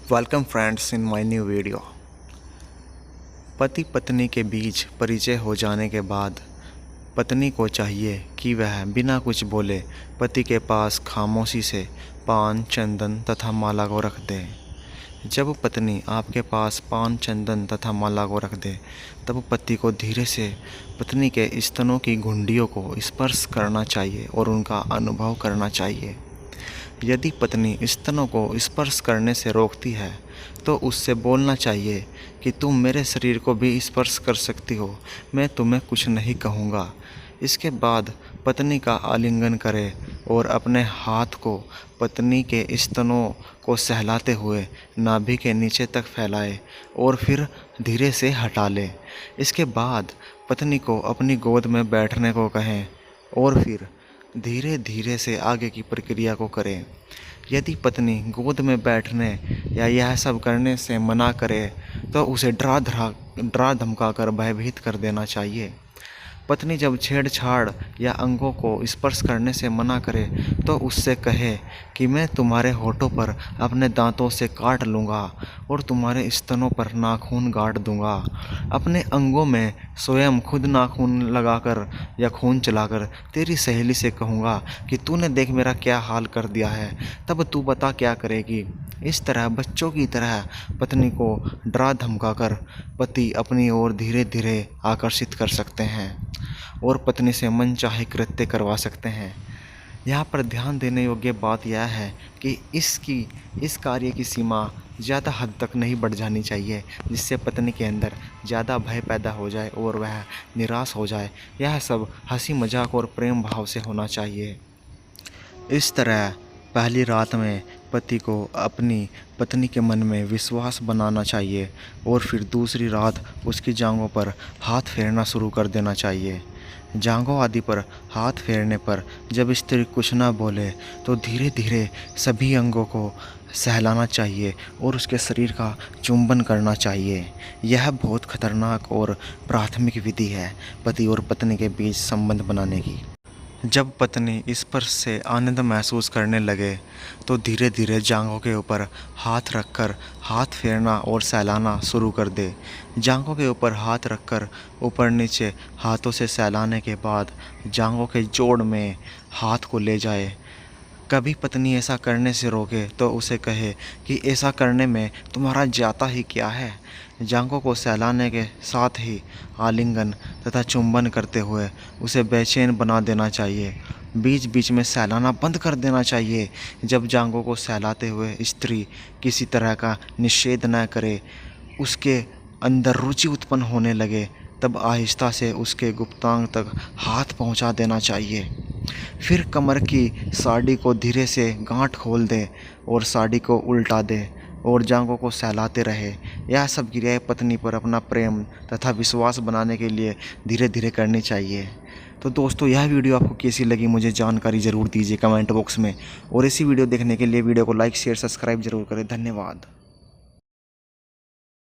Welcome friends in my new video. पति पत्नी के बीच परिचय हो जाने के बाद पत्नी को चाहिए कि वह बिना कुछ बोले पति के पास खामोशी से पान, चंदन तथा माला को रख दे। जब पत्नी आपके पास पान, चंदन तथा माला को रख दे तब पति को धीरे से पत्नी के स्तनों की घुंडियों को स्पर्श करना चाहिए और उनका अनुभव करना चाहिए। यदि पत्नी स्तनों को स्पर्श करने से रोकती है तो उससे बोलना चाहिए कि तुम मेरे शरीर को भी स्पर्श कर सकती हो, मैं तुम्हें कुछ नहीं कहूँगा। इसके बाद पत्नी का आलिंगन करें और अपने हाथ को पत्नी के स्तनों को सहलाते हुए नाभि के नीचे तक फैलाएं और फिर धीरे से हटा लें। इसके बाद पत्नी को अपनी गोद में बैठने को कहें और फिर धीरे धीरे से आगे की प्रक्रिया को करें। यदि पत्नी गोद में बैठने या यह सब करने से मना करे तो उसे डरा धमका कर भयभीत कर देना चाहिए। पत्नी जब छेड़छाड़ या अंगों को स्पर्श करने से मना करे तो उससे कहे कि मैं तुम्हारे होठों पर अपने दांतों से काट लूँगा और तुम्हारे स्तनों पर नाखून गाड़ दूँगा। अपने अंगों में स्वयं खुद नाखून लगाकर या खून चलाकर तेरी सहेली से कहूँगा कि तूने देख मेरा क्या हाल कर दिया है, तब तू बता क्या करेगी। इस तरह बच्चों की तरह पत्नी को डरा धमका कर पति अपनी ओर धीरे धीरे आकर्षित कर सकते हैं और पत्नी से मनचाहे कृत्य करवा सकते हैं। यहाँ पर ध्यान देने योग्य बात यह है कि इस कार्य की सीमा ज़्यादा हद तक नहीं बढ़ जानी चाहिए जिससे पत्नी के अंदर ज़्यादा भय पैदा हो जाए और वह निराश हो जाए। यह सब हंसी मजाक और प्रेम भाव से होना चाहिए। इस तरह पहली रात में पति को अपनी पत्नी के मन में विश्वास बनाना चाहिए और फिर दूसरी रात उसकी जांघों पर हाथ फेरना शुरू कर देना चाहिए। जांघों आदि पर हाथ फेरने पर जब स्त्री कुछ ना बोले तो धीरे धीरे सभी अंगों को सहलाना चाहिए और उसके शरीर का चुंबन करना चाहिए। यह बहुत खतरनाक और प्राथमिक विधि है पति और पत्नी के बीच संबंध बनाने की। जब पत्नी स्पर्श से आनंद महसूस करने लगे तो धीरे धीरे जांघों के ऊपर हाथ रखकर हाथ फेरना और सहलाना शुरू कर दे। जांघों के ऊपर हाथ रखकर ऊपर नीचे हाथों से सहलाने के बाद जांघों के जोड़ में हाथ को ले जाए। कभी पत्नी ऐसा करने से रोके तो उसे कहे कि ऐसा करने में तुम्हारा जाता ही क्या है। जांघों को सहलाने के साथ ही आलिंगन तथा चुंबन करते हुए उसे बेचैन बना देना चाहिए। बीच बीच में सहलाना बंद कर देना चाहिए। जब जांघों को सहलाते हुए स्त्री किसी तरह का निषेध न करे, उसके अंदर रुचि उत्पन्न होने लगे, तब आहिस्ता से उसके गुप्तांग तक हाथ पहुंचा देना चाहिए। फिर कमर की साड़ी को धीरे से गांठ खोल दे और साड़ी को उल्टा दे और जांघों को सहलाते रहे। यह सब क्रियाएं पत्नी पर अपना प्रेम तथा विश्वास बनाने के लिए धीरे धीरे करनी चाहिए। तो दोस्तों, यह वीडियो आपको कैसी लगी मुझे जानकारी ज़रूर दीजिए कमेंट बॉक्स में, और इसी वीडियो देखने के लिए वीडियो को लाइक शेयर सब्सक्राइब जरूर करें। धन्यवाद।